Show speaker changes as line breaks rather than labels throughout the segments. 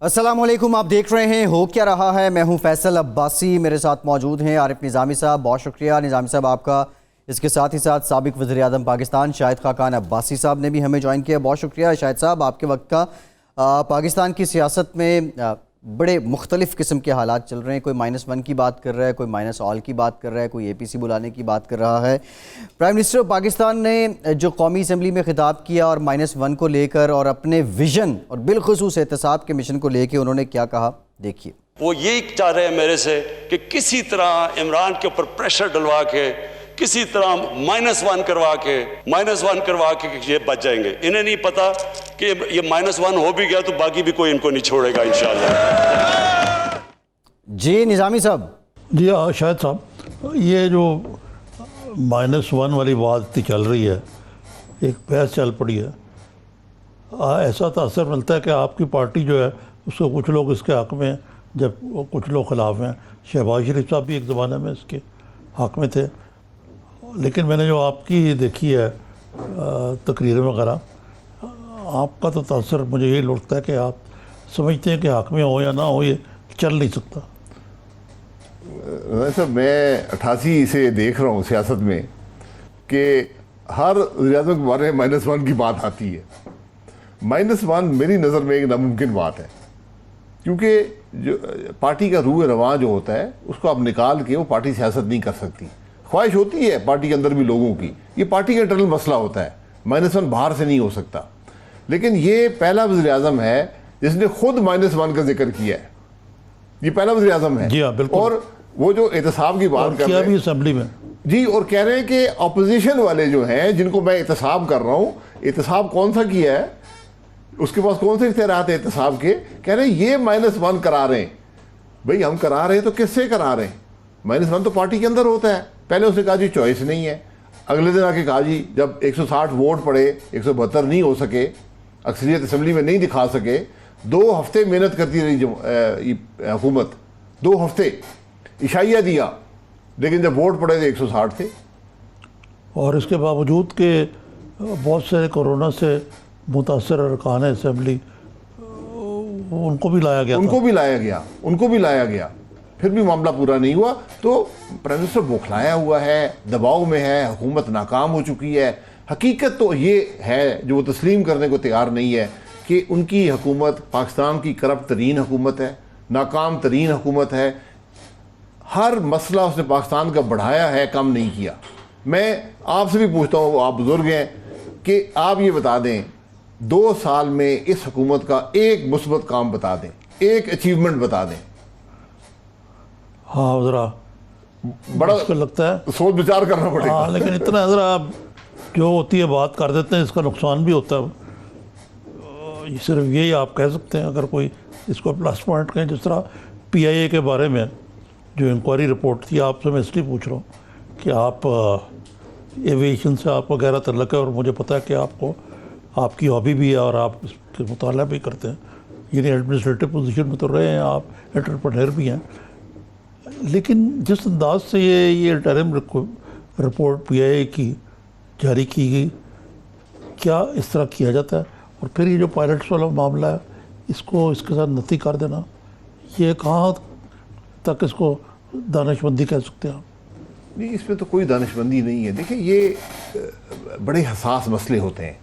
अस्सलामुअलैकुम, आप देख रहे हैं हो क्या रहा है। मैं हूं फैसल अब्बासी, मेरे साथ मौजूद हैं आरिफ निज़ामी साहब। बहुत शुक्रिया निज़ामी साहब आपका। इसके साथ ही साथ साबिक वज़ीर आज़म पाकिस्तान शाहिद खाकान अब्बासी साहब ने भी हमें ज्वाइन किया। बहुत शुक्रिया शाहिद साहब आपके वक्त का। पाकिस्तान की सियासत में बड़े मुख्तलिफ़ किस्म के हालात चल रहे हैं। कोई -1 की बात कर रहा है, कोई -ऑल की बात कर रहा है, कोई APC बुलाने की बात कर रहा है। प्राइम मिनिस्टर ऑफ पाकिस्तान ने जो कौमी असम्बली में खिताब किया और -1 को लेकर और अपने विजन और बिलखुसूस एहतसाब के मिशन को लेकर उन्होंने क्या कहा, देखिए।
वो यही चाह रहे हैं मेरे से कि किसी तरह इमरान के ऊपर प्रेशर डलवा के, किसी तरह -1 करवा के ये बच जाएंगे। इन्हें नहीं पता कि ये -1 हो भी गया तो बाकी भी कोई इनको नहीं छोड़ेगा इंशाअल्लाह।
जी निज़ामी साहब।
जी शाहिद साहब, ये जो -1 वाली बात चल रही है, एक बहस चल पड़ी है। ऐसा तासर मिलता है कि आपकी पार्टी जो है उसको कुछ लोग इसके हक़ में हैं, जब कुछ लोग ख़िलाफ़ हैं। शहबाज शरीफ साहब भी एक ज़माने में इसके हक़ में थे, लेकिन मैंने जो आपकी देखी है तकरीर वगैरह, आपका तो तासर मुझे ये लगता है कि आप समझते हैं कि हक़ में हो या ना हो, ये चल नहीं सकता।
सर मैं 88 से देख रहा हूँ सियासत में कि हर वज़ीर-ए-आज़म के बारे में -1 की बात आती है। -1 मेरी नज़र में एक नामुमकिन बात है, क्योंकि जो पार्टी का रूह रवां जो होता है उसको आप निकाल के वो पार्टी सियासत नहीं कर सकती। ख्वाहिश होती है पार्टी के अंदर भी लोगों की, ये पार्टी का इंटरनल मसला होता है। -1 बाहर से नहीं हो सकता। लेकिन ये पहला वज़ीर-ए-आज़म है जिसने खुद -1 का जिक्र किया है। ये पहला वज़ीर-ए-आज़म है।
जी हाँ, बिल्कुल।
और वो जो एहतसाब की बात कर रहे हैं
भी असेंबली में
जी, और कह रहे हैं कि अपोजिशन वाले जो हैं जिनको मैं एहतसाब कर रहा हूँ, एहतसाब कौन सा किया है, उसके पास कौन से इख्तियारात है एहतसाब के, कह रहे हैं ये -1 करा रहे हैं। भाई हम करा रहे हैं तो किससे करा रहे हैं? -1 तो पार्टी के अंदर होता है। पहले उसने कहा जी चॉइस नहीं है, अगले दिन आके कहा जी जब 160 वोट पड़े 172 नहीं हो सके, अक्सरियत असम्बली में नहीं दिखा सके, 2 हफ्ते मेहनत करती रही हुकूमत, 2 हफ्ते इशाइया दिया, लेकिन जब वोट पड़े थे 160 थे।
और इसके बावजूद कि बहुत सारे कोरोना से मुतासर अरकान असम्बली उनको भी लाया गया, फिर भी मामला पूरा नहीं हुआ। तो प्राइम मिनिस्टर बौखलाया हुआ है, दबाव में है, हुकूमत नाकाम हो चुकी है। हकीकत तो ये है जो वो तस्लीम करने को तैयार नहीं है कि उनकी हुकूमत पाकिस्तान की करप्ट तरीन हुकूमत है, नाकाम तरीन हुकूमत है। हर मसला उसने पाकिस्तान का बढ़ाया है, कम नहीं किया। मैं आपसे भी पूछता हूँ, आप बुजुर्ग हैं, कि आप ये बता दें 2 साल में इस हुकूमत का एक मुस्बत काम बता दें, एक अचीवमेंट बता दें। हाँ ज़रा
बड़ा
मुश्किल लगता है,
सोच विचार करना पड़ेगा।
हाँ, लेकिन इतना ज़रा आप जो होती है बात कर देते हैं, इसका नुकसान भी होता है। सिर्फ यही आप कह सकते हैं, अगर कोई इसको प्लस पॉइंट कहें। जिस तरह PIA के बारे में जो इंक्वायरी रिपोर्ट थी, आपसे मैं इसलिए पूछ रहा हूँ कि आप एविएशन से आपका गहरा तल्लुक़ है और मुझे पता है कि आपको आपकी हॉबी भी है और आप इसके मुताला भी करते हैं, यानी एडमिनिस्ट्रेटिव पोजीशन में तो रहे हैं, आप एंटरप्रेन्योर भी हैं। लेकिन जिस अंदाज से ये इंटरिम रिपोर्ट PIA की जारी की गई, क्या इस तरह किया जाता है? और फिर ये जो पायलट्स वाला मामला है, इसको इसके साथ नती कर देना, ये कहाँ तक इसको दानिशमंदी कह सकते हैं आप?
नहीं, इसमें तो कोई दानिशमंदी नहीं है। देखिए, ये बड़े हसास मसले होते हैं।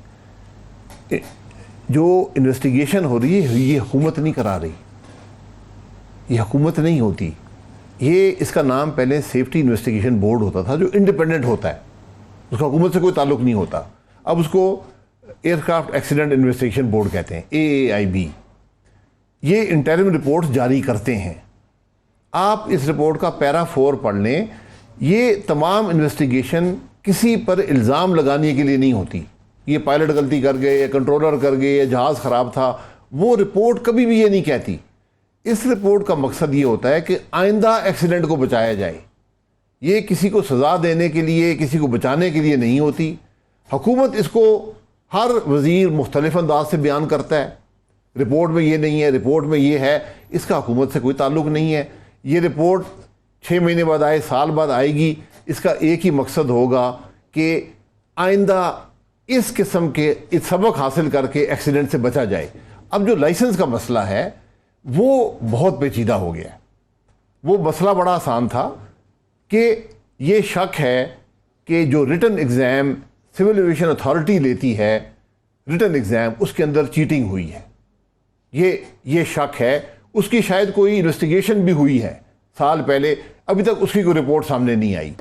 जो इन्वेस्टिगेशन हो रही है ये हुकूमत नहीं करा रही, ये हुकूमत नहीं होती। ये इसका नाम पहले सेफ्टी इन्वेस्टिगेशन बोर्ड होता था, जो इंडिपेंडेंट होता है, उसका हुकूमत से कोई ताल्लुक़ नहीं होता। अब उसको एयरक्राफ्ट एक्सीडेंट इन्वेस्टिगेशन बोर्ड कहते हैं, AAIB। ये इंटरिम रिपोर्ट जारी करते हैं। आप इस रिपोर्ट का पैरा 4 पढ़ लें। ये तमाम इन्वेस्टिगेशन किसी पर इल्ज़ाम लगाने के लिए नहीं होती। ये पायलट गलती कर गए या कंट्रोलर कर गए या जहाज़ ख़राब था, वो रिपोर्ट कभी भी ये नहीं कहती। इस रिपोर्ट का मकसद ये होता है कि आइंदा एक्सीडेंट को बचाया जाए। ये किसी को सज़ा देने के लिए, किसी को बचाने के लिए नहीं होती। हुकूमत इसको हर वज़ीर मुख्तलिफ अंदाज से बयान करता है, रिपोर्ट में ये नहीं है, रिपोर्ट में ये है। इसका हुकूमत से कोई ताल्लुक़ नहीं है। ये रिपोर्ट 6 महीने बाद आए, साल बाद आएगी, इसका एक ही मकसद होगा कि आइंदा इस किस्म के सबक हासिल करके एक्सीडेंट से बचा जाए। अब जो लाइसेंस का मसला है, वो बहुत पेचीदा हो गया है। वो मसला बड़ा आसान था कि ये शक है कि जो written exam civil aviation authority लेती है, रिटन एग्ज़ाम, उसके अंदर चीटिंग हुई है। ये शक है। उसकी शायद कोई इन्वेस्टिगेशन भी हुई है साल पहले, अभी तक उसकी कोई रिपोर्ट सामने नहीं आई।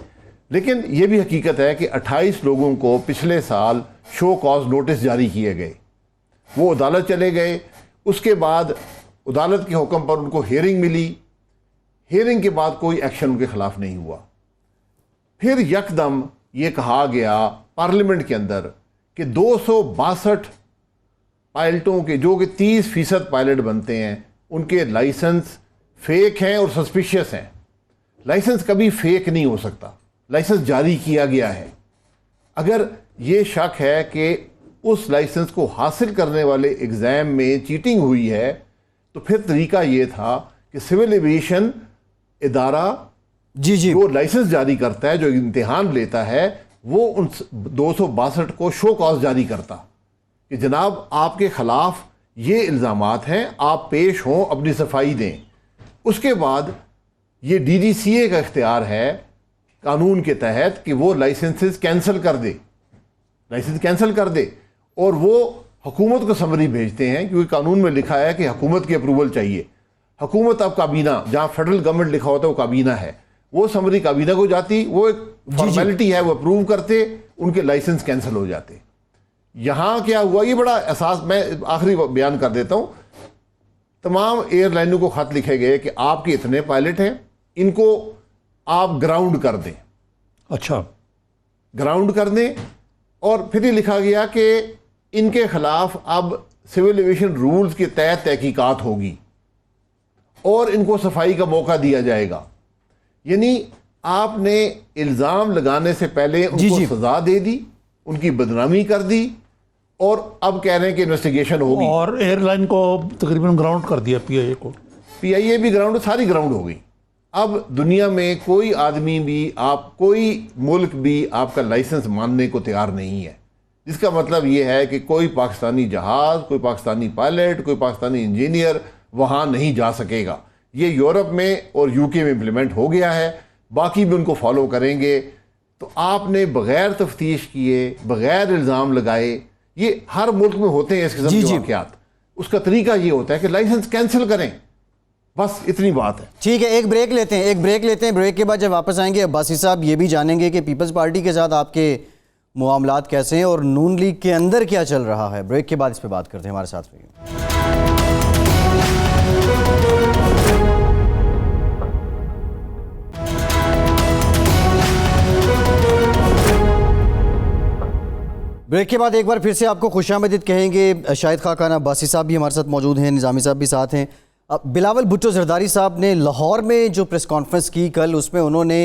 लेकिन ये भी हकीकत है कि 28 लोगों को पिछले साल शो कॉज नोटिस जारी किए गए। वो अदालत चले गए, उसके बाद अदालत के हुक्म पर उनको हियरिंग मिली। हियरिंग के बाद कोई एक्शन उनके खिलाफ नहीं हुआ। फिर यकदम ये कहा गया पार्लियामेंट के अंदर कि 262 पायलटों के, जो कि 30% पायलट बनते हैं, उनके लाइसेंस फेक हैं और सस्पिशियस हैं। लाइसेंस कभी फेक नहीं हो सकता, लाइसेंस जारी किया गया है। अगर ये शक है कि उस लाइसेंस को हासिल करने वाले एग्ज़ाम में चीटिंग हुई है, तो फिर तरीका ये था कि सिविल एविएशन इदारा जो लाइसेंस जारी करता है, जो इम्तिहान लेता है, वो उन 262 को शो कॉज जारी करता कि जनाब आपके खिलाफ ये इल्ज़ामात हैं, आप पेश हों, अपनी सफाई दें। उसके बाद ये DGCA का इख्तियार है कानून के तहत कि वो लाइसेंसेस कैंसिल कर दे, लाइसेंस कैंसिल कर दे, और वो हुकूमत को समरी भेजते हैं, क्योंकि कानून में लिखा है कि हुकूमत की अप्रूवल चाहिए। हुकूमत अब काबीना, जहाँ फेडरल गवर्नमेंट लिखा होता है वो काबीना है, वो समरी काबीना को जाती, वो एक फॉर्मेलिटी है, वो अप्रूव करते, उनके लाइसेंस कैंसिल हो जाते। यहाँ क्या हुआ, ये बड़ा एहसास, मैं आखिरी बयान कर देता हूँ। तमाम एयरलाइनों को ख़त लिखे गए कि आपके इतने पायलट हैं, इनको आप ग्राउंड कर दें।
अच्छा,
ग्राउंड कर दें। और फिर ये लिखा गया कि इनके खिलाफ अब सिविल एविएशन रूल्स के तहत तहकीकात होगी और इनको सफाई का मौका दिया जाएगा। यानी आपने इल्ज़ाम लगाने से पहले उनको सजा दे दी, उनकी बदनामी कर दी, और अब कह रहे हैं कि इन्वेस्टिगेशन होगी।
और एयरलाइन को तकरीबन ग्राउंड कर दिया, PIA को।
PIA भी ग्राउंड, सारी ग्राउंड हो गई। अब दुनिया में कोई आदमी भी, कोई मुल्क भी आपका लाइसेंस मानने को तैयार नहीं है, जिसका मतलब ये है कि कोई पाकिस्तानी जहाज़, कोई पाकिस्तानी पायलट, कोई पाकिस्तानी इंजीनियर वहाँ नहीं जा सकेगा। ये यूरोप में और UK में इम्प्लीमेंट हो गया है, बाकी भी उनको फॉलो करेंगे। तो आपने बग़ैर तफ्तीश किए, बग़ैर इल्ज़ाम लगाए, ये हर मुल्क में होते हैं इस किस्म के वाक़यात। उसका तरीका ये होता है कि लाइसेंस कैंसिल करें, बस इतनी बात है।
ठीक है, एक ब्रेक लेते हैं, ब्रेक के बाद जब वापस आएंगे अब्बासी साहब ये भी जानेंगे कि पीपल्स पार्टी के साथ आपके मामलात कैसे हैं और नून लीग के अंदर क्या चल रहा है। ब्रेक के बाद इस पर बात करते हैं, हमारे साथ रहिए। ब्रेक के बाद एक बार फिर से आपको खुशामदीद कहेंगे। शाहिद खाकान अब्बासी साहब भी हमारे साथ मौजूद हैं, निज़ामी साहब भी साथ हैं। बिलावल भुट्टो जरदारी साहब ने लाहौर में जो प्रेस कॉन्फ्रेंस की कल, उसमें उन्होंने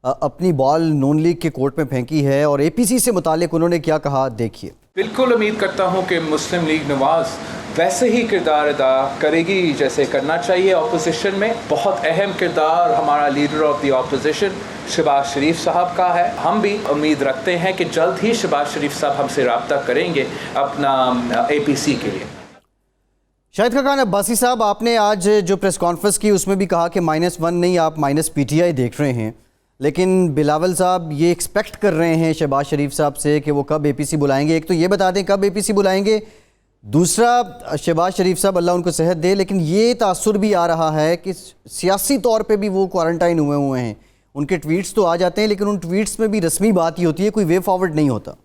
अपनी बॉल नून लीग के कोर्ट में फेंकी है और APC से मुतालिक उन्होंने क्या कहा, देखिए।
बिल्कुल उम्मीद करता हूँ कि मुस्लिम लीग नवाज़ वैसे ही किरदार अदा करेगी जैसे करना चाहिए। ऑपोजिशन में बहुत अहम किरदार हमारा leader of the opposition Shahbaz Sharif साहब का है। हम भी उम्मीद रखते हैं कि जल्द ही शहबाज शरीफ साहब हमसे रब्ता करेंगे अपना APC के लिए।
शाहिद खाकान अब्बासी साहब, आपने आज जो प्रेस कॉन्फ्रेंस की उसमें भी कहा कि -1 नहीं, आप -PTI देख रहे हैं, लेकिन बिलावल साहब ये एक्सपेक्ट कर रहे हैं शहबाज शरीफ साहब से कि वो कब APC बुलाएंगे। एक तो ये बता दें कब APC बुलाएंगे, दूसरा शहबाज शरीफ साहब अल्लाह उनको सेहत दे, लेकिन ये तासुर भी आ रहा है कि सियासी तौर पे भी वो क्वारंटाइन हुए हैं। उनके ट्वीट्स तो आ जाते हैं, लेकिन उन ट्वीट्स में भी रस्मी बात ही होती है, कोई वे फॉरवर्ड नहीं होता।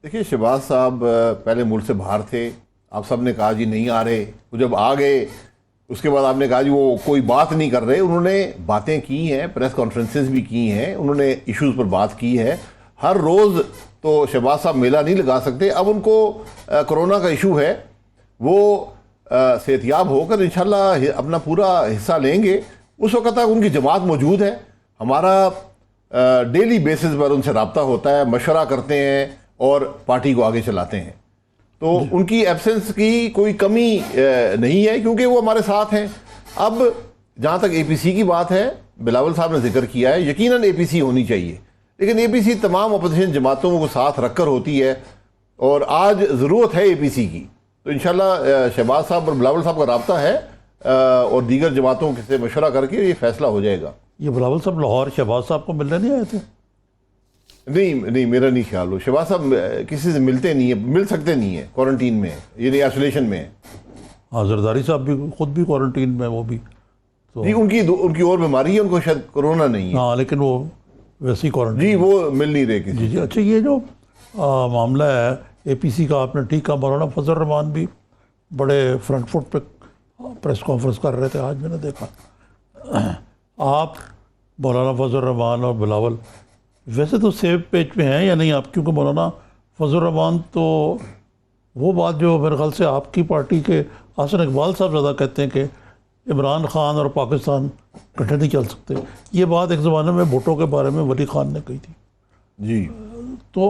देखिए, शहबाज साहब पहले मुल्क से बाहर थे, आप सब ने कहा जी नहीं आ रहे, वो जब आ गए उसके बाद आपने कहा जी वो कोई बात नहीं कर रहे। उन्होंने बातें की हैं, प्रेस कॉन्फ्रेंसेस भी की हैं, उन्होंने इश्यूज़ पर बात की है। हर रोज़ तो शहबाज साहब मेला नहीं लगा सकते। अब उनको कोरोना का इशू है, वो सेहतियाब होकर इंशाल्लाह अपना पूरा हिस्सा लेंगे। उस वक्त तक उनकी जमात मौजूद है, हमारा डेली बेसिस पर उनसे रब्ता होता है, मशवरा करते हैं और पार्टी को आगे चलाते हैं। तो उनकी एब्सेंस की कोई कमी नहीं है, क्योंकि वो हमारे साथ हैं। अब जहाँ तक APC की बात है, बिलावल साहब ने जिक्र किया है, यकीनन APC होनी चाहिए, लेकिन APC तमाम अपोजिशन जमातों को साथ रखकर होती है। और आज ज़रूरत है APC की। तो इंशाल्लाह शहबाज साहब और बिलावल साहब का रब्ता है और दीगर जमातों से मशवरा करके ये फैसला हो जाएगा।
ये बिलावल साहब लाहौर शहबाज साहब को मिलने नहीं आए थे?
नहीं, मेरा नहीं ख्याल हो। शहबाज साहब किसी से मिलते नहीं है, मिल सकते नहीं है, क्वारंटीन में है, ये आइसोलेशन में है।
हाँ, जरदारी साहब भी खुद भी क्वारंटीन में, वो भी तो
जी उनकी और बीमारी है, उनको शायद कोरोना नहीं है।
हाँ, लेकिन वो वैसे ही क्वारंटीन।
जी वो मिल नहीं रहे किसी।
जी। अच्छा, ये जो मामला है APC का, आपने ठीक कहा। मौलाना फजल रहमान भी बड़े फ्रंट फुट पे प्रेस कॉन्फ्रेंस कर रहे थे, आज मैंने देखा। आप मौलाना फजल रहमान और बिलावल वैसे तो सेम पेज पे हैं या नहीं आप? क्योंकि मौलाना फजल रहमान तो वो बात जो मेरे ख्याल से आपकी पार्टी के हसन इकबाल साहब ज़्यादा कहते हैं कि इमरान खान और पाकिस्तान इकट्ठे नहीं चल सकते। ये बात एक ज़माने में भुट्टो के बारे में वली खान ने कही थी।
जी
तो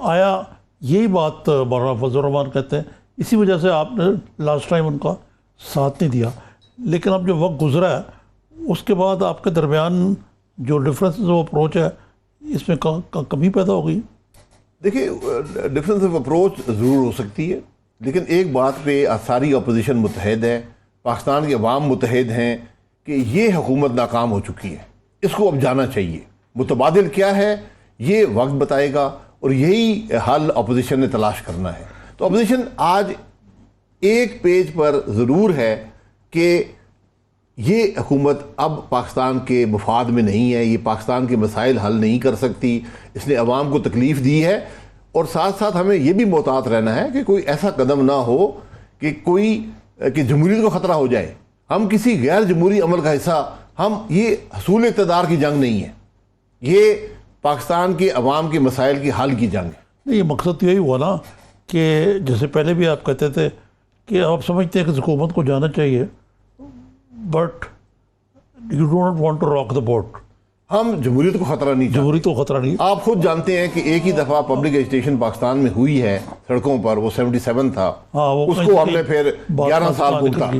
आया यही बात मौलाना फजल रहमान कहते हैं, इसी वजह से आपने लास्ट टाइम उनका साथ नहीं दिया। लेकिन अब जो वक्त गुजरा है उसके बाद आपके दरमियान जो डिफरेंस ऑफ अप्रोच है, इसमें कमी पैदा हो गई।
देखिए, डिफरेंस ऑफ अप्रोच ज़रूर हो सकती है, लेकिन एक बात पे सारी अपोजिशन मुतहद है, पाकिस्तान के अवाम मुतहद हैं कि ये हुकूमत नाकाम हो चुकी है, इसको अब जाना चाहिए। मुतबादिल क्या है ये वक्त बताएगा और यही हल अपोजिशन ने तलाश करना है। तो अपोजिशन आज एक पेज पर ज़रूर है कि ये हुकूमत अब पाकिस्तान के मफाद में नहीं है, ये पाकिस्तान के मसाइल हल नहीं कर सकती, इसने अवाम को तकलीफ़ दी है। और साथ साथ हमें ये भी मोहतात रहना है कि कोई ऐसा कदम ना हो कि जमहूरियत को ख़तरा हो जाए। हम किसी गैर जमहूरी अमल का हिस्सा, हम ये हसूल इक़्तिदार की जंग नहीं है, ये पाकिस्तान के अवाम के मसाइल की हल की जंग है।
नहीं, ये मकसद यही हुआ ना कि जैसे पहले भी आप कहते थे कि आप समझते हैं कि हुकूमत को जाना चाहिए, but you don't want to rock the boat.
हम जमहूरियत को ख़तरा नहीं चाहते।
जमहूरी तो खतरा नहीं।
आप खुद जानते हैं कि एक ही दफ़ा पब्लिक एजुटेशन पाकिस्तान में हुई है सड़कों पर, वो 77 था।
हाँ, वो
उसको हमने फिर 11 साल भुगता।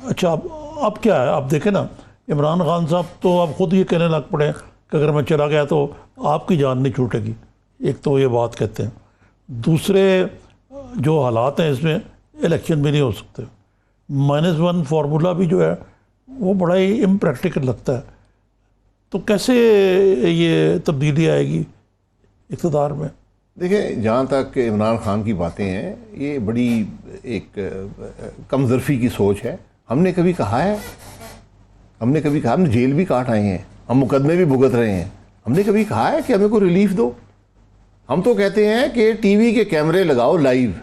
अच्छा, अब क्या है? अब देखें ना, इमरान खान साहब तो अब खुद ये कहने लग पड़े कि अगर मैं चला गया तो आपकी जान नहीं छूटेगी। एक तो ये बात कहते हैं, दूसरे जो हालात हैं इसमें इलेक्शन भी नहीं हो सकते। -1 फार्मूला भी जो है वो बड़ा ही इम्प्रैक्टिकल लगता है। तो कैसे ये तब्दीली आएगी इक़्तिदार में?
देखिए, जहाँ तक इमरान खान की बातें हैं, ये बड़ी एक कमज़रफ़ी की सोच है। हमने कभी कहा है, हमने जेल भी काट आए हैं, हम मुकदमे भी भुगत रहे हैं, हमने कभी कहा है कि हमें को रिलीफ दो? हम तो कहते हैं कि टीवी के कैमरे लगाओ लाइव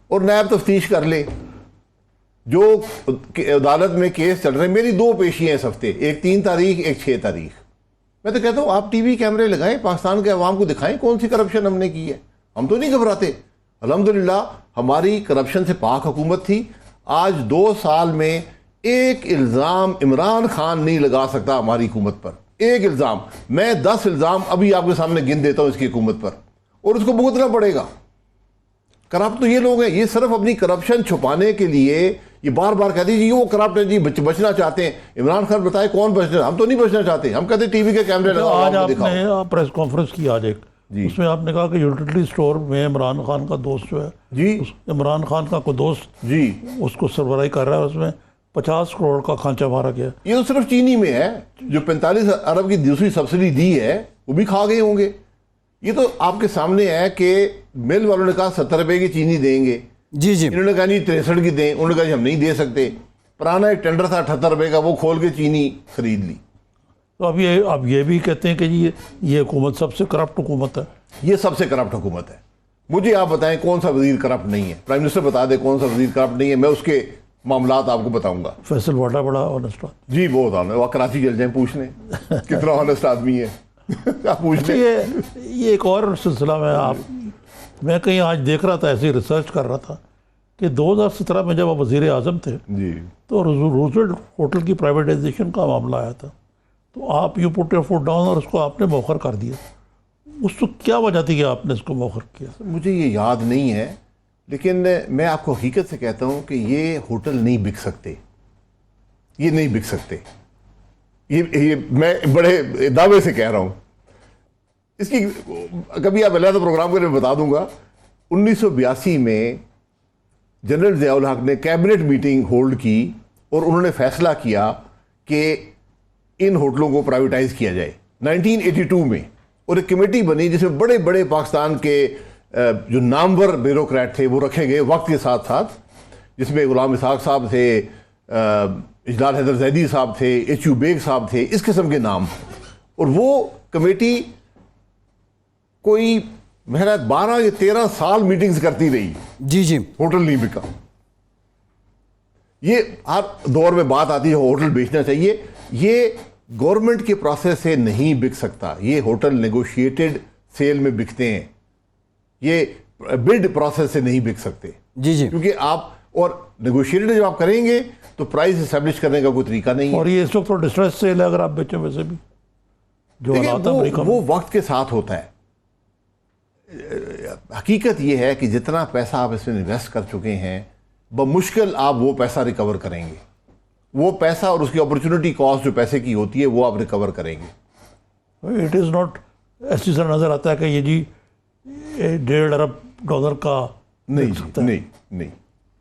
और नैब तफ्तीश कर ले। जो अदालत में केस चल रहे हैं, मेरी 2 पेशियाँ इस हफ्ते, एक 3 तारीख, एक 6 तारीख। मैं तो कहता हूँ आप टीवी कैमरे लगाएं, पाकिस्तान के अवाम को दिखाएं कौन सी करप्शन हमने की है। हम तो नहीं घबराते। अल्हम्दुलिल्लाह हमारी करप्शन से पाक हुकूमत थी। आज 2 साल में एक इल्ज़ाम इमरान खान नहीं लगा सकता हमारी हुकूमत पर, एक इल्ज़ाम। मैं 10 इल्ज़ाम अभी आपके सामने गिन देता हूँ इसकी हुकूमत पर, और उसको भुगतना पड़ेगा। करप्ट तो ये लोग हैं, ये सिर्फ अपनी करप्शन छुपाने के लिए ये बार बार कहते हैं जी वो करप्ट है जी, बचना चाहते हैं। इमरान खान बताए कौन बचना? हम तो नहीं बचना चाहते, हम कहते टीवी के कैमरे लगाओ।
आज आपने प्रेस कॉन्फ्रेंस की आज एक, उसमें आपने कहा कि यूटिलिटी स्टोर में इमरान खान का दोस्त जो है
जी,
इमरान खान का कोई दोस्त
जी
उसको सरबराही कर रहा है, उसमें 50 करोड़ का खांचा मारा गया।
ये तो सिर्फ चीनी में है। जो 45 अरब की दूसरी सब्सिडी दी है वो भी खा गए होंगे। ये तो आपके सामने है कि मिल वालों ने कहा 70 रुपए की चीनी देंगे,
जी जी,
इन्होंने कहा नहीं 63 की दें, उन्होंने कहा हम नहीं दे सकते। पुराना एक टेंडर था 78 रुपए का, वो खोल के चीनी खरीद ली।
तो अब ये भी कहते हैं कि जी ये हुकूमत सबसे करप्ट हुकूमत है।
ये सबसे करप्ट हुकूमत है। मुझे आप बताएं कौन सा वजीर करप्ट नहीं है? प्राइम मिनिस्टर बता दे कौन सा वजीर करप्ट नहीं है, मैं उसके मामलात आपको बताऊंगा।
फैसल वाडा बड़ा ऑनेस्ट
जी बहुत ऑनेस्ट, वह कराची चल जाए पूछ लें कितना ऑनेस्ट आदमी है। आप पूछ लें।
ये एक और सिलसिला में मैं कहीं आज देख रहा था, ऐसी रिसर्च कर रहा था कि 2017 में जब आप वज़ीर आज़म थे
जी,
तो रूजवेल्ट होटल की प्राइवेटाइजेशन का मामला आया था, तो आप you put your foot down और उसको आपने मौखर कर दिया। उसको क्या वजह थी कि आपने इसको मौखर किया?
मुझे ये याद नहीं है, लेकिन मैं आपको हकीकत से कहता हूँ कि ये होटल नहीं बिक सकते, ये नहीं बिक सकते। ये मैं बड़े दावे से कह रहा हूँ। इसकी कभी आप अलग प्रोग्राम के लिए बता दूंगा 1982 में जनरल ज़ियाउल हक ने कैबिनेट मीटिंग होल्ड की और उन्होंने फैसला किया कि इन होटलों को प्राइवेटाइज किया जाए 1982 में। और एक कमेटी बनी जिसमें बड़े बड़े पाकिस्तान के जो नामवर ब्यूरोक्रेट थे वो रखे गए वक्त के साथ साथ, जिसमें गुलाम इसहाक साहब थे, इजलाल हैदर जैदी साहब थे, एच.यू. बेग साहब थे, इस किस्म के नाम। और वो कमेटी कोई मेरा 12 या 13 साल मीटिंग्स करती रही।
जी जी,
होटल नहीं बिका। ये हर दौर में बात आती है होटल बेचना चाहिए, ये गवर्नमेंट के प्रोसेस से नहीं बिक सकता। ये होटल नेगोशिएटेड सेल में बिकते हैं, ये बिड प्रोसेस से नहीं बिक सकते।
जी जी,
क्योंकि आप और नेगोशिएटेड जब आप करेंगे तो प्राइस एस्टेब्लिश करने का कोई तरीका नहीं है।
और ये इस वक्त तो डिस्ट्रेस सेल है अगर आप बेचें वैसे भी, जो
देखिए,
हालात है अमेरिका में।
वो वक्त के साथ होता है। हकीकत ये है कि जितना पैसा आप इसमें इन्वेस्ट कर चुके हैं बमुश्किल आप वो पैसा रिकवर करेंगे। वो पैसा और उसकी अपॉर्चुनिटी कॉस्ट जो पैसे की होती है वो आप रिकवर करेंगे।
इट इज़ नॉट ऐसी से नज़र आता है कि ये जी $1.5 अरब का
नहीं
बिक
जी,
सकता है।
नहीं नहीं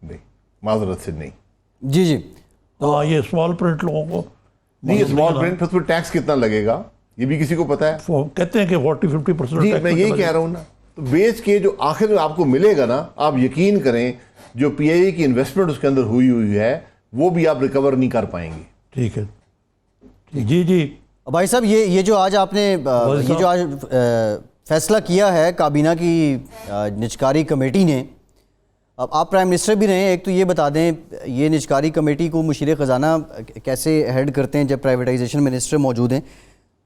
नहीं, माजरत से नहीं।
जी जी,
हाँ, ये स्मॉल प्रिंट लोगों को
नहीं, ये स्मॉल प्रिंट फिर टैक्स कितना लगेगा ये भी किसी को पता है?
कहते हैं कि 40-50%
जी,
टैक्स
मैं यही कह रहा हूँ ना। तो बेच के जो आखिर में आपको मिलेगा ना, आप यकीन करें जो PIA की इन्वेस्टमेंट उसके अंदर हुई है वो भी आप रिकवर नहीं कर पाएंगे।
ठीक है जी जी।
भाई साहब, ये जो आज आपने ये जो आज फैसला किया है काबीना की निजकारी कमेटी ने, अब आप प्राइम मिनिस्टर भी रहे हैं, एक तो ये बता दें ये निजकारी कमेटी को मुशीर ख़जाना कैसे हेड करते हैं जब प्राइवेटाइजेशन मिनिस्टर मौजूद हैं।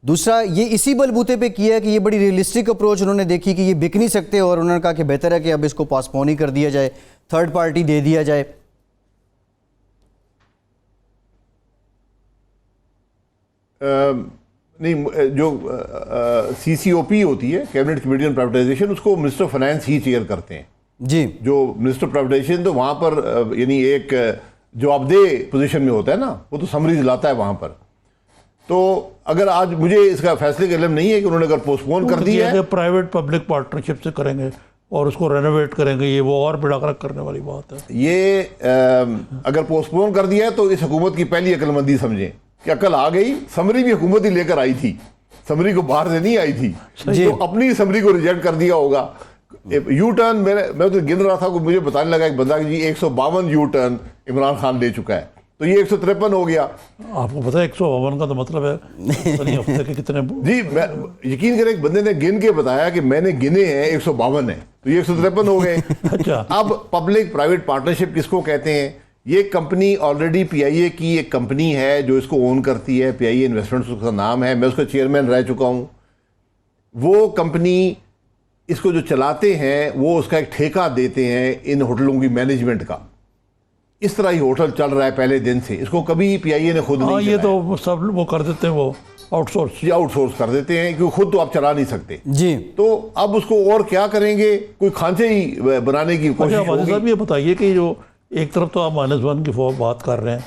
दूसरा, ये इसी बलबूते पे किया है कि ये बड़ी रियलिस्टिक अप्रोच उन्होंने देखी कि ये बिक नहीं सकते और उन्होंने कहा कि बेहतर है कि अब इसको पोस्टपोन ही कर दिया जाए, थर्ड पार्टी दे दिया जाए।
नहीं, जो CCOP होती है, कैबिनेट कमेटी ऑन प्राइवेटाइजेशन, उसको मिनिस्टर फाइनेंस ही चेयर करते हैं
जी।
जो मिनिस्टर प्राइवेटाइजेशन, तो वहाँ पर यानी एक जवाबदेह पोजीशन में होता है ना, वो तो समरीज लाता है वहाँ पर। तो अगर आज मुझे इसका फैसले का इल्म नहीं है कि उन्होंने अगर पोस्टपोन कर दिया है,
प्राइवेट पब्लिक पार्टनरशिप से करेंगे और उसको रेनोवेट करेंगे, ये वो और बेड़ागरक करने वाली बात है।
ये अगर पोस्टपोन कर दिया है तो इस हुकूमत की पहली अक्लमंदी समझें कि अकल आ गई। समरी भी हुकूमत ही लेकर आई थी, समरी को बाहर से नहीं आई थी, तो अपनी समरी को रिजेक्ट कर दिया होगा। यू टर्न मैं तो गिन रहा था कि मुझे बताने लगा एक बंदा कि जी 152 यू टर्न इमरान खान ले चुका है, तो ये 153 हो गया।
आपको पता है 152 का तो मतलब है नहीं हफ्ते के कितने
जी, मैं यकीन करें एक बंदे ने गिन के बताया कि मैंने गिने हैं 152 है, तो ये 153 हो गए।
अच्छा,
अब पब्लिक प्राइवेट पार्टनरशिप किसको कहते हैं? ये कंपनी ऑलरेडी PIA की एक कंपनी है जो इसको ओन करती है, PIA इन्वेस्टमेंट्स उसका नाम है, मैं उसका चेयरमैन रह चुका हूं। वो कंपनी इसको जो चलाते हैं वो उसका एक ठेका देते हैं इन होटलों की मैनेजमेंट का। इस तरह ही होटल चल रहा है पहले दिन से, इसको कभी PIA ने खुद नहीं
ये तो सब वो कर देते हैं, वो आउटसोर्स कर देते हैं क्योंकि खुद तो आप चला नहीं सकते
जी।
तो अब उसको और क्या करेंगे, कोई खांचे ही बनाने की कोशिश होगी।
साहब ये बताइए कि जो एक तरफ तो आप -1 की बात कर रहे हैं,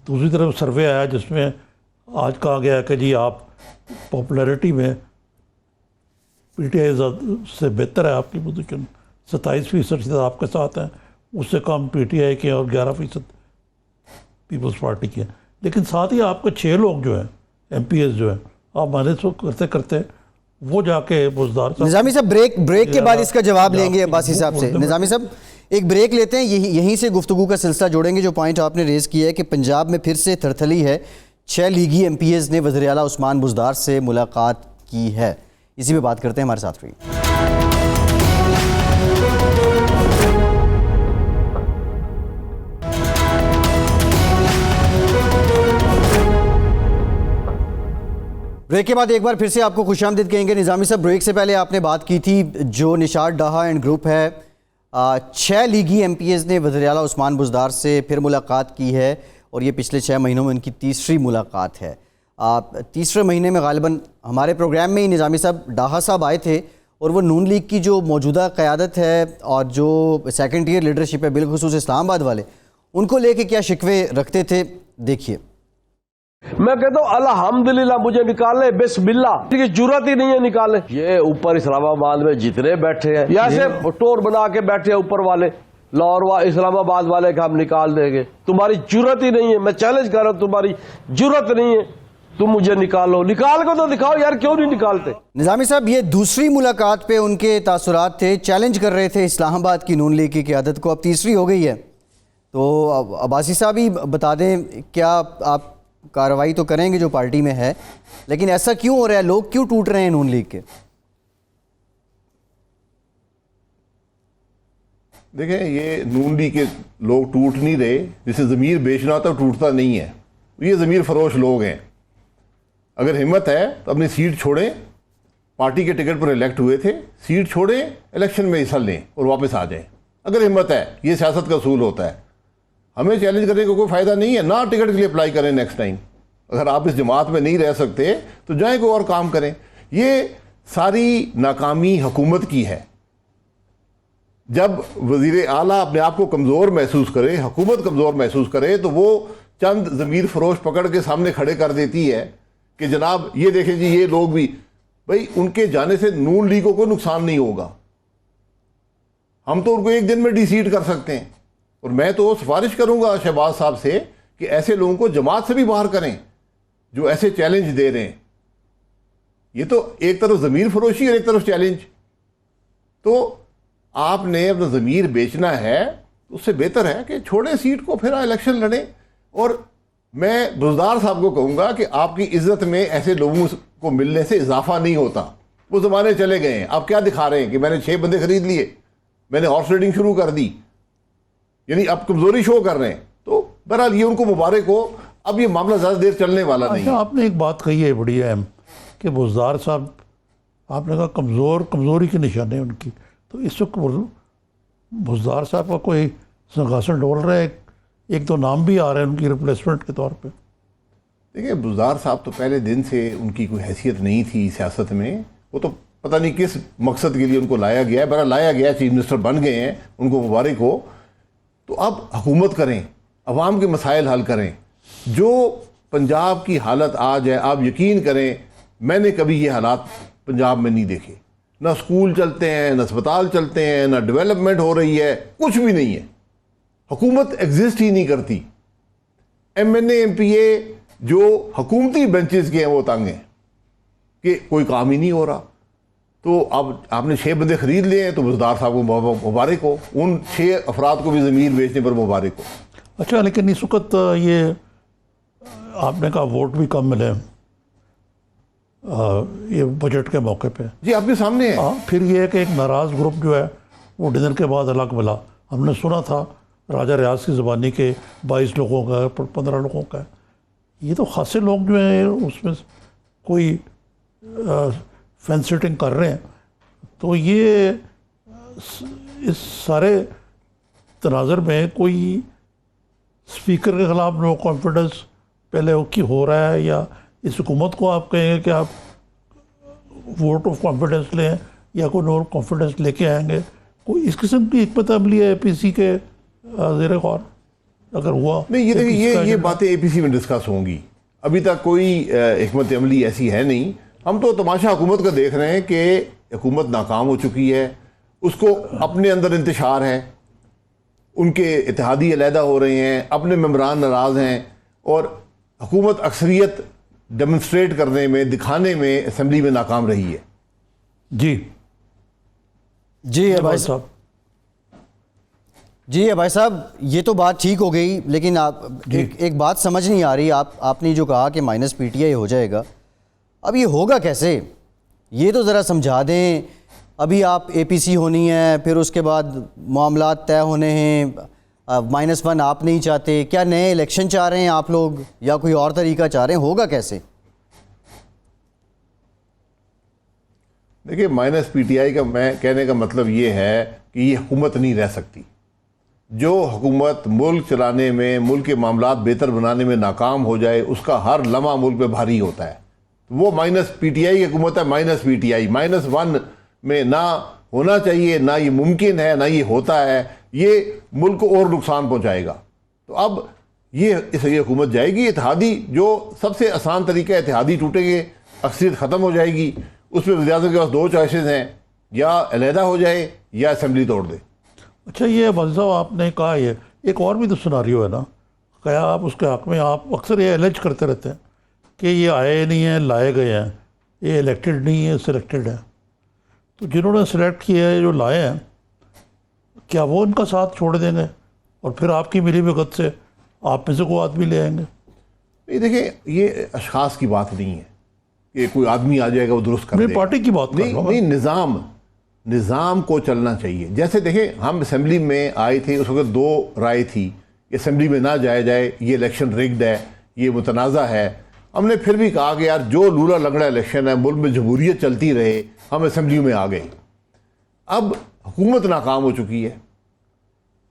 दूसरी तरफ सर्वे आया जिसमें आज कहा गया कि जी आप पॉपुलैरिटी में PTI से बेहतर है आपकी पोजीशन, 27% आपके साथ हैं, उससे कम PTI के और 11% पीपल्स पार्टी के। लेकिन साथ ही आपके 6 लोग जो हैं MPs जो हैं, आप मैनेज करते करते वो जाके बुजदार साहब।
निजामी साहब, ब्रेक के बाद इसका जवाब लेंगे अब्बासी साहब से। निजामी साहब एक ब्रेक लेते हैं, यहीं से गुफ्तगू का सिलसिला जोड़ेंगे। जो पॉइंट आपने रेज़ किया है कि पंजाब में फिर से थरथली है, 6 लीगी MPs ने वज़ीर आला उस्मान बुज़दार से मुलाकात की है, इसी पे बात करते हैं, हमारे साथ रहिए। ब्रेक के बाद एक बार फिर से आपको खुशामदीद कहेंगे। निज़ामी साहब, ब्रेक से पहले आपने बात की थी जो निशात डाहा एंड ग्रुप है, 6 लीगी MPs ने वज़ीर आला उस्मान बुज़दार से फिर मुलाकात की है और ये पिछले 6 महीनों में उनकी तीसरी मुलाकात है। तीसरे महीने में गालिबन हमारे प्रोग्राम में ही निज़ामी साहब डाहा साहब आए थे और वो नून लीग की जो मौजूदा क़यादत है और जो सेकंड ईयर लीडरशिप है, बिलखुसूस इस्लामाबाद वाले, उनको लेके क्या शिकवे रखते थे, देखिए।
मैं कहता हूँ अल्हम्दुलिल्लाह मुझे निकाले बिस्मिल्लाह की जरूरत ही नहीं है निकाले। ये ऊपर इस्लामाबाद में जितने बैठे हैं या ऐसे टोर बना के बैठे हैं ऊपर वाले लाहौर इस्लामाबाद वाले का हम निकाल देंगे, तुम्हारी जरूरत ही नहीं है। मैं चैलेंज कर रहा हूँ, तुम्हारी जरूरत नहीं है, तुम मुझे निकालो, निकाल को तो दिखाओ यार, क्यों नहीं निकालते।
निजामी साहब, ये दूसरी मुलाकात पे उनके तासुरात थे, चैलेंज कर रहे थे इस्लामाबाद की नून लीग की क़यादत को, अब तीसरी हो गई है। तो अब्बासी साहब ही बता दें, क्या आप कार्रवाई तो करेंगे जो पार्टी में है, लेकिन ऐसा क्यों हो रहा है, लोग क्यों टूट रहे हैं नून लीग के?
देखें, ये नून लीग के लोग टूट नहीं रहे, जिसे ज़मीर बेचना होता टूटता नहीं है। ये ज़मीर फरोश लोग हैं। अगर हिम्मत है तो अपनी सीट छोड़ें, पार्टी के टिकट पर इलेक्ट हुए थे, सीट छोड़ें, इलेक्शन में हिस्सा लें और वापस आ जाएं। अगर हिम्मत है, ये सियासत का असूल होता है। हमें चैलेंज करने का कोई फ़ायदा नहीं है, ना टिकट के लिए अप्लाई करें नेक्स्ट टाइम। अगर आप इस जमात में नहीं रह सकते तो जाएं कोई और काम करें। ये सारी नाकामी हुकूमत की है। जब वज़ीर आला अपने आप को कमज़ोर महसूस करे, हुकूमत कमज़ोर महसूस करे, तो वो चंद ज़मीर फरोश पकड़ के सामने खड़े कर देती है कि जनाब ये देखें जी, ये लोग भी, भाई उनके जाने से नून लीग को कोई नुकसान नहीं होगा। हम तो उनको एक दिन में डिसीट कर सकते हैं। और मैं तो सिफारिश करूंगा शहबाज साहब से कि ऐसे लोगों को जमात से भी बाहर करें जो ऐसे चैलेंज दे रहे हैं। ये तो एक तरफ ज़मीर फरोशी और एक तरफ चैलेंज। तो आपने अपना ज़मीर बेचना है, उससे बेहतर है कि छोड़ें सीट को, फिर इलेक्शन लड़ें। और मैं बुज़दार साहब को कहूँगा कि आपकी इज्जत में ऐसे लोगों को मिलने से इजाफा नहीं होता। वो ज़माने चले गए हैं। आप क्या दिखा रहे हैं कि मैंने 6 बंदे खरीद लिए, मैंने हॉर्स रेडिंग शुरू कर दी, यानी अब कमज़ोरी शो कर रहे हैं। तो बहरहाल ये उनको मुबारक हो। अब ये मामला ज़्यादा देर चलने वाला नहीं है।
आपने एक बात कही है बड़ी अहम कि बुज़दार साहब, आपने कहा कमज़ोरी की निशानी है उनकी, तो इस वक्त बुज़दार साहब का कोई सिंहासन डोल रहा है, एक दो नाम भी आ रहे हैं उनकी रिप्लेसमेंट के तौर पे।
देखिए, बुज़दार साहब तो पहले दिन से उनकी कोई हैसियत नहीं थी सियासत में। वो तो पता नहीं किस मकसद के लिए उनको लाया गया है, बहरहाल लाया गया, चीफ मिनिस्टर बन गए हैं, उनको मुबारक हो। तो अब हुकूमत करें, अवाम के मसाइल हल करें। जो पंजाब की हालत आज है, आप यकीन करें मैंने कभी ये हालात पंजाब में नहीं देखे। ना स्कूल चलते हैं, ना अस्पताल चलते हैं, ना डेवलपमेंट हो रही है, कुछ भी नहीं है। हुकूमत एग्जिस्ट ही नहीं करती। MNA MPA जो हुकूमती बेंचेस के हैं वो तंग हैं कि कोई काम ही नहीं हो रहा। तो अब आपने 6 बंदे खरीद लिए हैं, तो बुज़दार साहब को मुबारक हो, उन 6 अफराद को भी ज़मीन बेचने पर मुबारक हो।
अच्छा, लेकिन इस वक्त ये आपने कहा वोट भी कम मिले ये बजट के मौके पे।
जी, आपके सामने है।
फिर ये है कि एक नाराज़ ग्रुप जो है वो डिनर के बाद अलग मिला। हमने सुना था राजा रियाज की ज़बानी के 22 लोगों का, 15 लोगों का। ये तो खासे लोग जो हैं उसमें कोई फैंस सिटिंग कर रहे हैं। तो ये इस सारे तनाज़र में कोई स्पीकर के ख़िलाफ़ नो कॉन्फिडेंस पहले की हो रहा है, या इस हुकूमत को आप कहेंगे कि आप वोट ऑफ कॉन्फिडेंस लें या कोई नो कॉन्फिडेंस लेके आएंगे? कोई इस किस्म की हिकमत अमली है APC के ज़ेर गौर अगर हुआ?
नहीं, ये देखिए, ये बातें APC में डिस्कस होंगी। अभी तक कोई हिकमत अमली ऐसी है नहीं। हम तो तमाशा हुकूमत का देख रहे हैं कि हुकूमत नाकाम हो चुकी है, उसको अपने अंदर इंतशार है, उनके इत्तेहादी अलहदा हो रहे हैं, अपने मेंबरान नाराज़ हैं, और हुकूमत अक्सरियत डेमोन्स्ट्रेट करने में, दिखाने में असम्बली में नाकाम रही है।
जी
जी भाई साहब, जी भाई साहब, ये तो बात ठीक हो गई, लेकिन आप एक बात समझ नहीं आ रही। आपने जो कहा कि माइनस PTI हो जाएगा, अब ये होगा कैसे? ये तो ज़रा समझा दें। अभी आप APC होनी है, फिर उसके बाद मामलात तय होने हैं, -1 आप नहीं चाहते, क्या नए इलेक्शन चाह रहे हैं आप लोग, या कोई और तरीका चाह रहे हैं? होगा कैसे?
देखिए, -PTI का मैं कहने का मतलब ये है कि ये हुकूमत नहीं रह सकती। जो हुकूमत मुल्क चलाने में, मुल्क के मामलात बेहतर बनाने में नाकाम हो जाए, उसका हर लम्हा मुल्क पे भारी होता है। वो -PTI की हुकूमत है। -PTI, -1 में ना होना चाहिए, ना ये मुमकिन है, ना ये होता है। ये मुल्क को और नुकसान पहुंचाएगा। तो अब ये हुकूमत जाएगी, इत्तेहादी जो सबसे आसान तरीका है, इत्तेहादी टूटेंगे, अक्सरियत ख़त्म हो जाएगी, उसमें वज़ीर-ए-आज़म के पास दो चॉइसेस हैं, या अलहदा हो जाए या असेंबली तोड़ दे।
अच्छा, ये वाजिद साहब आपने कहा, ये एक और भी तो सिनारियो है ना, क्या आप उसके हक़ में आप अक्सर ये एलिज करते रहते हैं कि ये आए नहीं हैं, लाए गए हैं, ये इलेक्टेड नहीं है, सिलेक्टेड है। तो जिन्होंने सेलेक्ट किया है, जो लाए हैं, क्या वो उनका साथ छोड़ देंगे और फिर आपकी मिली भगत से आप में से कोई आदमी ले आएंगे?
ये देखिए, ये अशखास की बात नहीं है कि कोई आदमी आ जाएगा वो दुरुस्त कर
मैं
देगा।
पार्टी की बात कर रहा हूँ।
नहीं, निज़ाम को चलना चाहिए। जैसे देखें, हम असेंबली में आए थे, उस वक्त दो राय थी कि असेंबली में ना जाया जाए, ये इलेक्शन रिग्ड है, ये मुतनाज़ा है। हमने फिर भी कहा कि यार जो लूला लंगड़ा इलेक्शन है, मुल्क में जमहूरियत चलती रहे, हम असेंबली में आ गए। अब हुकूमत नाकाम हो चुकी है,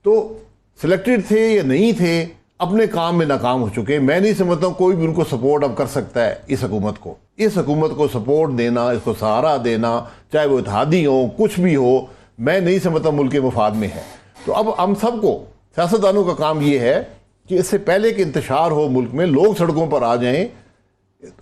तो सिलेक्टेड थे या नहीं थे, अपने काम में नाकाम हो चुके हैं। मैं नहीं समझता हूँ कोई भी उनको सपोर्ट अब कर सकता है। इस हुकूमत को सपोर्ट देना, इसको सहारा देना, चाहे वो इत्तेहादी हो, कुछ भी हो, मैं नहीं समझता मुल्क के मफाद में है। तो अब हम सबको, सियासतदानों का काम ये है कि इससे पहले कि इंतशार हो मुल्क में, लोग सड़कों पर आ जाएं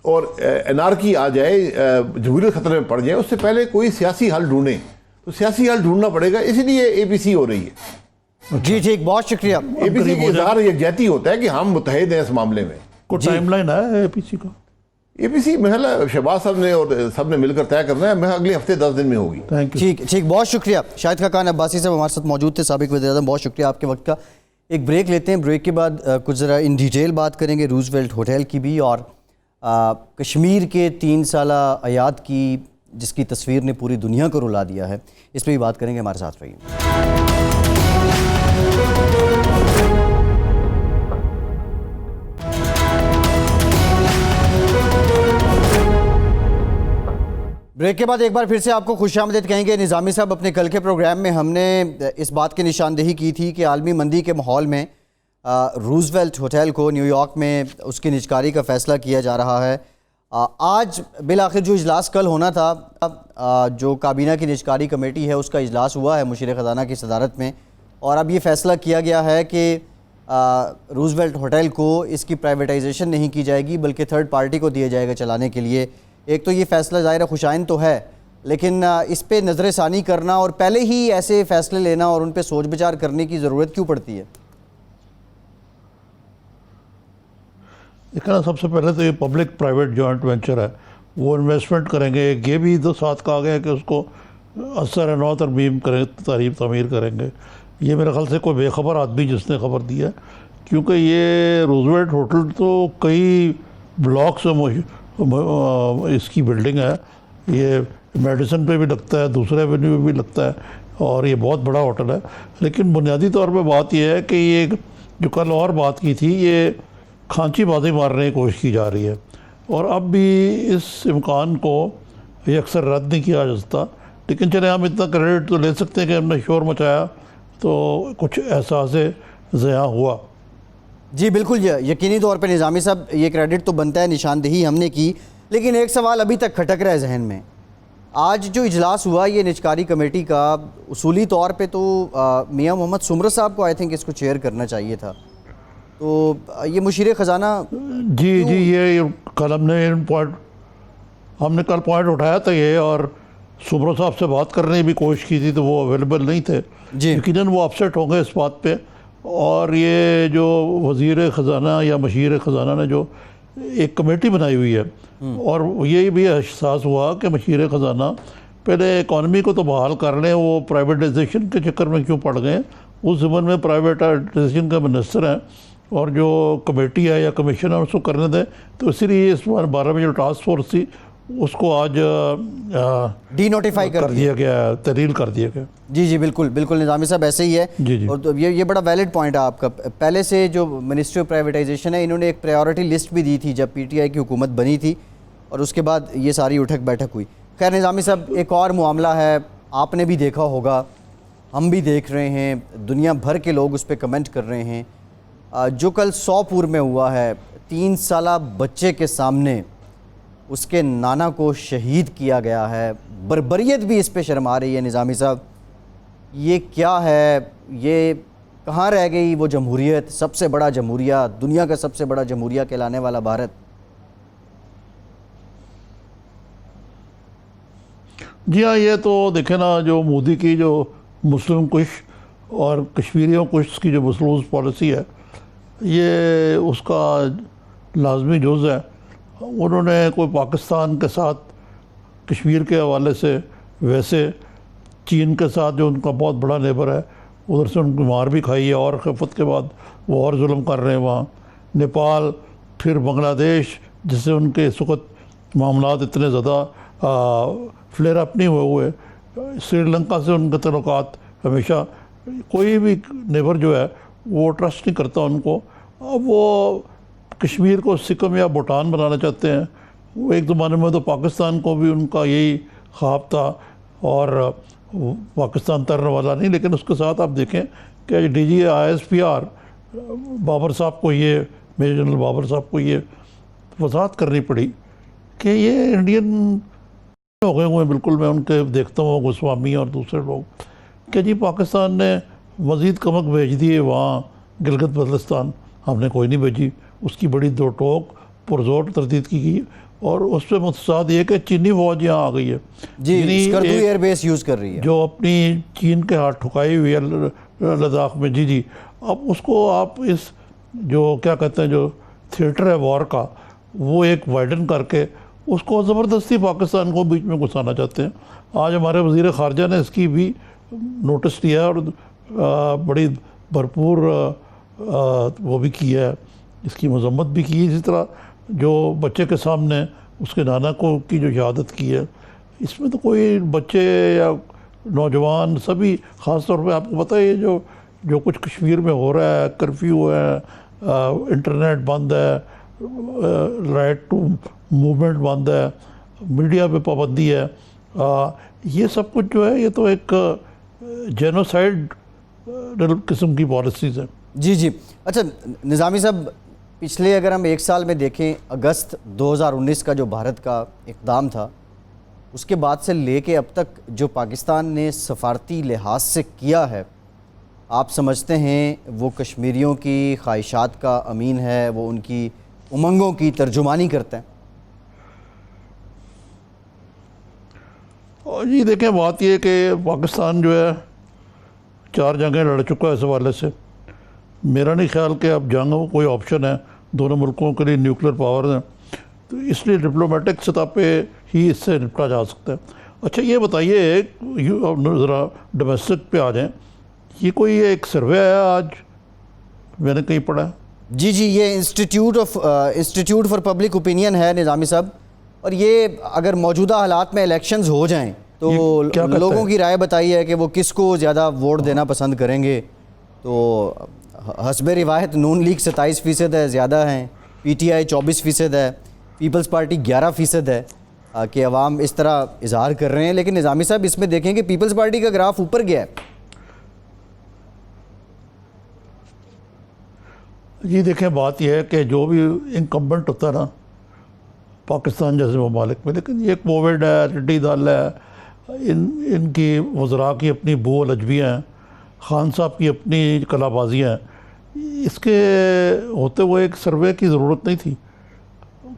और एनार्की आ जाए, जमहूरियत खतरे में पड़ जाए, उससे पहले कोई सियासी हल ढूंढें। तो सियासी हल ढूंढना पड़ेगा, इसीलिए APC हो रही है।
जी ठीक, बहुत शुक्रिया।
APC की इज़हार यकजहती होता है कि हम मुतहद हैं इस मामले में।
कोई टाइमलाइन है APC का?
APC महल शहबाज साहब ने और सब ने मिलकर तय करना है। मैं अगले हफ्ते 10 दिन में होगी।
Thank you.
ठीक, बहुत शुक्रिया। शाहिद खाकान अब्बासी साहब हमारे साथ मौजूद थे, साबिक वज़ीर-ए-आज़म, बहुत शुक्रिया आपके वक्त का। एक ब्रेक लेते हैं, ब्रेक के बाद कुछ ज़रा इन डिटेल बात करेंगे रूजवेल्ट होटल की भी, और कश्मीर के 3 साला हयात की, जिसकी तस्वीर ने पूरी दुनिया को रुला दिया है, इस पर भी बात करेंगे। हमारे साथ रहिए। ब्रेक के बाद एक बार फिर से आपको खुशामदीद कहेंगे। निज़ामी साहब, अपने कल के प्रोग्राम में हमने इस बात की निशानदेही की थी कि आलमी मंदी के माहौल में रूजवेल्ट होटल को न्यूयॉर्क में उसकी निजकारी का फ़ैसला किया जा रहा है। आज बिलाखिर जो इजलास कल होना था, जो काबीना की निजकारी कमेटी है, उसका इजलास हुआ है मुशीर ख़जाना की सदारत में, और अब ये फ़ैसला किया गया है कि रूजवेल्ट होटल को इसकी प्राइवेटाइजेशन नहीं की जाएगी, बल्कि थर्ड पार्टी को दिया जाएगा चलाने के लिए। एक तो ये फ़ैसला ज़ाहिर खुशाइन तो है, लेकिन इस पर नज़र षानी करना और पहले ही ऐसे फ़ैसले लेना और उन पर सोच विचार करने की ज़रूरत क्यों पड़ती है?
देखना, सबसे पहले तो ये पब्लिक प्राइवेट जॉइंट वेंचर है, वो इन्वेस्टमेंट करेंगे। ये भी तो साथ कहा गया कि उसको असर नौ तरमीम करें, तमीर करेंगे। ये मेरे ख्याल से कोई बेखबर आदमी जिसने खबर दी है, क्योंकि ये रूजवेल्ट होटल तो कई ब्लॉक्स में इसकी बिल्डिंग है। ये मेडिसन पे भी लगता है, दूसरे एवेन्यू पे भी लगता है, और ये बहुत बड़ा होटल है। लेकिन बुनियादी तौर पे बात यह है कि ये जो कल और बात की थी, ये खांची बाजी मारने की कोशिश की जा रही है, और अब भी इस इम्कान को ये अक्सर रद्द नहीं किया जा सकता। लेकिन चले, हम इतना क्रेडिट तो ले सकते हैं कि हमने शोर मचाया तो कुछ एहसास ज़िया हुआ।
जी बिल्कुल, यकीनी तौर पे निज़ामी साहब, ये क्रेडिट तो बनता है, निशानदेही हमने की। लेकिन एक सवाल अभी तक खटक रहा है जहन में। आज जो इजलास हुआ ये निजकारी कमेटी का, उसूली तौर पे तो मियां मोहम्मद सुमरत साहब को आई थिंक इसको चेयर करना चाहिए था, तो ये मुशीर ख़जाना।
जी, ये कल हमने कल पॉइंट उठाया था ये, और सुमरत साहब से बात करने की भी कोशिश की थी, तो वो अवेलेबल नहीं थे। यकीनन वो अपसेट होंगे इस बात पे। और ये जो वज़ीर ख़जाना या मशीर ख़जाना ने जो एक कमेटी बनाई हुई है, और ये भी एहसास हुआ कि मशीर ख़जाना पहले इकॉनमी को तो बहाल कर लें, वो प्राइवेटाइजेशन के चक्कर में क्यों पड़ गए। उस ज़माने में प्राइवेटाइजेशन का मिनिस्टर हैं, और जो कमेटी है या कमीशन है उसको करने दें। तो इसीलिए इस बार 12 में जो टास्क फोर्स थी उसको आज
डीनोटिफाई कर
दिया गया, तरील कर दिया गया।
जी बिल्कुल निज़ामी साहब, ऐसे ही है।
जी।
और तो ये बड़ा वैलिड पॉइंट है आपका। पहले से जो मिनिस्ट्री ऑफ प्राइवेटाइजेशन है, इन्होंने एक प्रायोरिटी लिस्ट भी दी थी जब PTI की हुकूमत बनी थी, और उसके बाद ये सारी उठक बैठक हुई। खैर निज़ामी साहब, एक और मामला है, आपने भी देखा होगा, हम भी देख रहे हैं, दुनिया भर के लोग उस पर कमेंट कर रहे हैं। जो कल सौपुर में हुआ है, 3 साला बच्चे के सामने उसके नाना को शहीद किया गया है, बर्बरियत भी इस पे शर्मा रही है। निज़ामी साहब, ये क्या है? ये कहाँ रह गई वो जमहूरियत, सबसे बड़ा जमहूरिया, दुनिया का सबसे बड़ा जमहूरिया कहलाने वाला भारत?
जी हाँ, ये तो देखे ना, जो मोदी की जो मुस्लिम कुश और कश्मीरियों कुश की जो मसलूस पॉलिसी है, ये उसका लाजमी जुज़ है। उन्होंने कोई पाकिस्तान के साथ कश्मीर के हवाले से, वैसे चीन के साथ जो उनका बहुत बड़ा नेबर है, उधर से उनको मार भी खाई है और खिलफत के बाद वो और जुल्म कर रहे हैं वहाँ। नेपाल, फिर बांग्लादेश, जिससे उनके इस वक्त मामलात इतने ज़्यादा फ्लेयर अप नहीं हुए। श्रीलंका से उनके तल्लुकात हमेशा, कोई भी नेबर जो है वो ट्रस्ट नहीं करता उनको। अब वो कश्मीर को सिक्किम या भूटान बनाना चाहते हैं। वो एक ज़माने में तो पाकिस्तान को भी उनका यही ख्वाब था और पाकिस्तान तैरने वाला नहीं। लेकिन उसके साथ आप देखें कि DG ISPR बाबर साहब को, ये मेजर जनरल बाबर साहब को ये वजाहत करनी पड़ी कि ये इंडियन हो गए हुए बिल्कुल। मैं उनके देखता हूँ गोस्वामी और दूसरे लोग कि जी पाकिस्तान ने मज़ीद कमक भेज दिए वहाँ गिलगित बल्तिस्तान, हमने कोई नहीं भेजी। उसकी बड़ी दो टोक पुरजोर तरदीद की गई और उस पर मुतसाद ये कि चीनी फौज यहाँ आ गई है
जी, स्कर्दू एयरबेस यूज़ कर रही है,
जो अपनी चीन के हाथ ठुकाई हुई है लद्दाख में। जी। अब उसको आप इस जो क्या कहते हैं, जो थिएटर है वॉर का, वो एक वाइडन करके उसको ज़बरदस्ती पाकिस्तान को बीच में घुसाना चाहते हैं। आज हमारे वज़ीर ख़ारजा ने इसकी भी नोटिस लिया और बड़ी भरपूर वो भी की है, इसकी मजम्मत भी की है। इसी तरह जो बच्चे के सामने उसके नाना को की जो शहादत की है, इसमें तो कोई बच्चे या नौजवान सभी, ख़ास तौर पे आपको पता है जो कुछ कश्मीर में हो रहा है, कर्फ्यू है, इंटरनेट बंद है, राइट टू मूवमेंट बंद है, मीडिया पे पाबंदी है, ये सब कुछ जो है ये तो एक जेनोसाइड किस्म की पॉलिसीज़ हैं।
जी। अच्छा निज़ामी साहब, पिछले अगर हम एक साल में देखें, अगस्त 2019 का जो भारत का इक़दाम था, उसके बाद से लेके अब तक जो पाकिस्तान ने सफारती लिहाज से किया है, आप समझते हैं वो कश्मीरियों की ख्वाहिशात का अमीन है, वो उनकी उमंगों की तर्जुमानी करते हैं?
और जी देखें, बात ये कि पाकिस्तान जो है 4 जंगें लड़ चुका है इस हवाले से। मेरा नहीं ख्याल कि अब जंग कोई ऑप्शन है, दोनों मुल्कों के लिए न्यूक्लियर पावर हैं, तो इसलिए डिप्लोमेटिक सतह पे ही इससे निपटा जा सकता है। अच्छा ये बताइए, ज़रा डोमेस्टिक पे आ जाएं, ये कोई एक सर्वे आया आज, मैंने कहीं पढ़ा?
जी, ये इंस्टीट्यूट फॉर पब्लिक ओपिनियन है निज़ामी साहब, और ये अगर मौजूदा हालात में इलेक्शंस हो जाएं तो लोगों की राय बताई है कि वो किसको ज़्यादा वोट देना पसंद करेंगे। तो हस्बे रिवायत नून लीग 27% है, ज़्यादा हैं, PTI 24% है, पीपल्स पार्टी 11% है कि अवाम इस तरह इजहार कर रहे हैं। लेकिन निज़ामी साहब इसमें देखें कि पीपल्स पार्टी का ग्राफ ऊपर गया है।
जी देखें, बात यह है कि जो भी इनकम्बेंट होता है ना पाकिस्तान जैसे ममालिक में, लेकिन ये कोविड है, टिड्डी दल है, इनकी वज़रा की अपनी बो लजबियाँ हैं, खान साहब की अपनी कलाबाजियाँ हैं, इसके होते हुए एक सर्वे की ज़रूरत नहीं थी।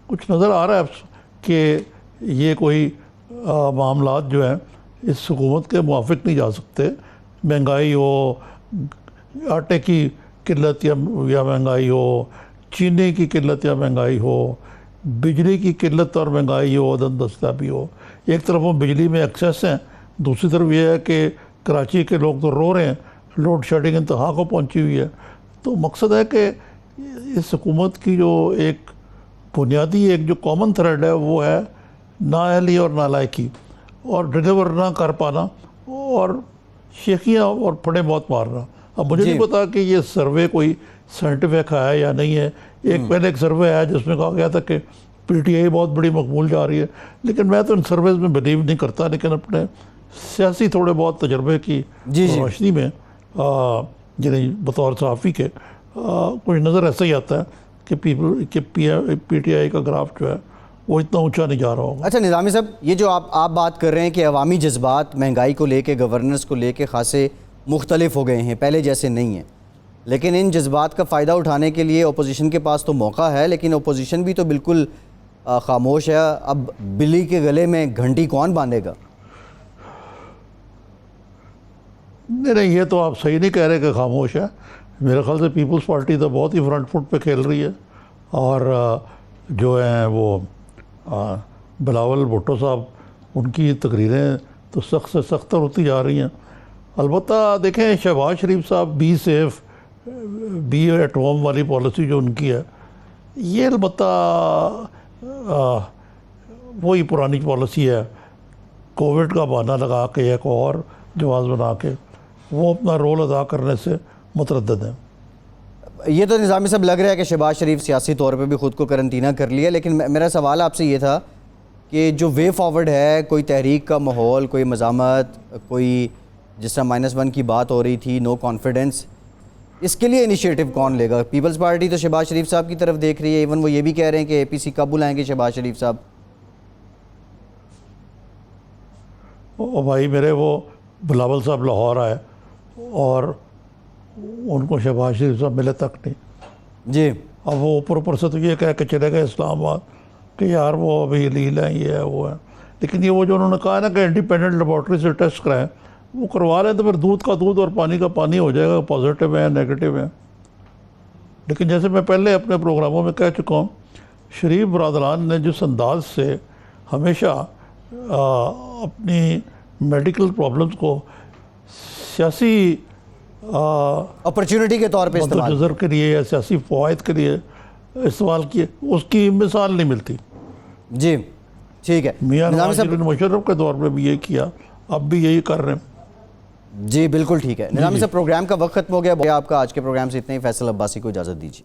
कुछ नज़र आ रहा है कि ये कोई मामलात जो हैं इस हुकूमत के मुआफिक नहीं जा सकते। महंगाई हो, आटे की किल्लत या महंगाई हो, चीनी की किल्लत या महंगाई हो, बिजली की किल्लत और महंगाई हो, दस्तयाबी हो। एक तरफ वो बिजली में एक्सेस हैं, दूसरी तरफ ये है कि कराची के लोग तो रो रहे हैं, लोड शेडिंग इंतहा को पहुंची हुई है। तो मकसद है कि इस हुकूमत की जो एक बुनियादी एक जो कॉमन थ्रेड है वो है नाअहली और नालायकी, और डिलीवर ना कर पाना और शेखियाँ और फड़े मौत मारना। अब मुझे नहीं पता कि ये सर्वे कोई साइंटिफिक है या नहीं है। पहले एक सर्वे आया जिसमें कहा गया था कि PTI बहुत बड़ी मकबूल जा रही है, लेकिन मैं तो इन सर्वेज में बिलीव नहीं करता। लेकिन अपने सियासी थोड़े बहुत तजर्बे की रोशनी में जिन्हें बतौर सहाफ़ी के कुछ नज़र ऐसा ही आता है कि PTI का ग्राफ जो है वो इतना ऊंचा नहीं जा रहा होगा।
अच्छा निज़ामी साहब, ये जो आप बात कर रहे हैं कि अवामी जज्बात महंगाई को लेके, गवर्नेंस को लेके खासे मुख्तलिफ हो गए हैं, पहले जैसे नहीं हैं, लेकिन इन जज्बात का फ़ायदा उठाने के लिए अपोजिशन के पास तो मौका है, लेकिन अपोजिशन भी तो बिल्कुल खामोश है। अब बिल्ली के गले में घंटी कौन बांधेगा?
नहीं, ये तो आप सही नहीं कह रहे कि खामोश है। मेरे ख्याल से पीपल्स पार्टी तो बहुत ही फ्रंट फुट पे खेल रही है, और जो हैं वो बिलावल भुट्टो साहब, उनकी तकरीरें तो सख्त से सख्तर होती जा रही हैं। अलबत्ता देखें, शहबाज शरीफ साहब be safe B at home वाली पॉलिसी जो उनकी है, ये अलबत्ता वही पुरानी पॉलिसी है। कोविड का बहाना लगा के एक और जवाब बना के वो अपना रोल अदा करने से मुतरद्दिद है।
ये तो निज़ामी साहब लग रहा है कि शहबाज शरीफ सियासी तौर पे भी ख़ुद को करंटीना कर लिया, लेकिन मेरा सवाल आपसे ये था कि जो वे फॉरवर्ड है, कोई तहरीक का माहौल, कोई मज़ामत, कोई जिस तरह -1 की बात हो रही थी, नो कॉन्फिडेंस, इसके लिए इनिशिएटिव कौन लेगा? पीपल्स पार्टी तो शहबाज शरीफ साहब की तरफ देख रही है, इवन वो ये भी कह रहे हैं कि APC कब बुलाएंगे शहबाज शरीफ साहब?
ओ भाई मेरे, वो बिलावल साहब लाहौर आए और उनको शहबाज शरीफ साहब मिले तक नहीं
जी।
अब वो ऊपर से तो ये कह के चले गए इस्लामाबाद कि यार वो अभी लील है, ये है, वो है। लेकिन ये वो जो उन्होंने कहा ना कि इंडिपेंडेंट लेबॉर्ट्री से टेस्ट कराएं, वो करवा लें तो फिर दूध का दूध और पानी का पानी हो जाएगा, पॉजिटिव है नेगेटिव है। लेकिन जैसे मैं पहले अपने प्रोग्रामों में कह चुका हूँ, शरीफ बरदरान ने जिस अंदाज से हमेशा अपनी मेडिकल प्रॉब्लम्स को सियासी
अपॉर्चुनिटी के तौर पे इस्तेमाल
नज़र के लिए या सियासी फ़वाइद के लिए इस्तेमाल किए, उसकी मिसाल नहीं मिलती।
जी ठीक है।
मियां
निज़ामी साहब,
मुशर्रफ के दौर पे भी ये किया, अब भी यही कर रहे हैं।
जी बिल्कुल ठीक है। निज़ामी साहब, प्रोग्राम का वक्त खत्म हो गया। आपका आज के प्रोग्राम से इतना ही। फैसल अब्बासी को इजाज़त दीजिए।